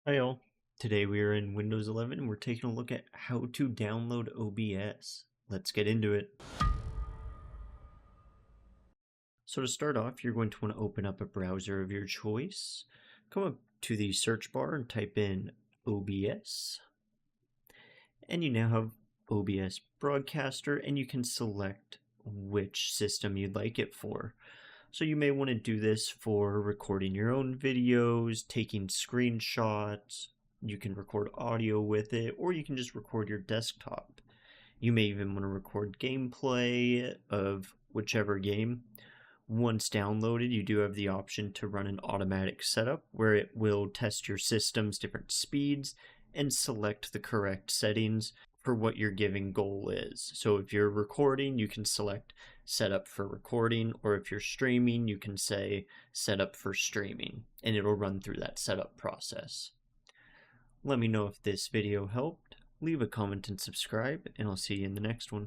Hi all. Today we are in Windows 11 and we're taking a look at how to download OBS. Let's get into it. So to start off, you're going to want to open up a browser of your choice. Come up to the search bar and type in OBS. And you now have OBS Broadcaster, and you can select which system you'd like it for. So you may want to do this for recording your own videos, taking screenshots. You can record audio with it, or you can just record your desktop. You may even want to record gameplay of whichever game. Once downloaded, you do have the option to run an automatic setup where it will test your system's different speeds and select the correct settings for what your given goal is. So if you're recording, you can select setup for recording, or if you're streaming, you can say setup for streaming, and it'll run through that setup process. Let me know if this video helped, leave a comment and subscribe, and I'll see you in the next one.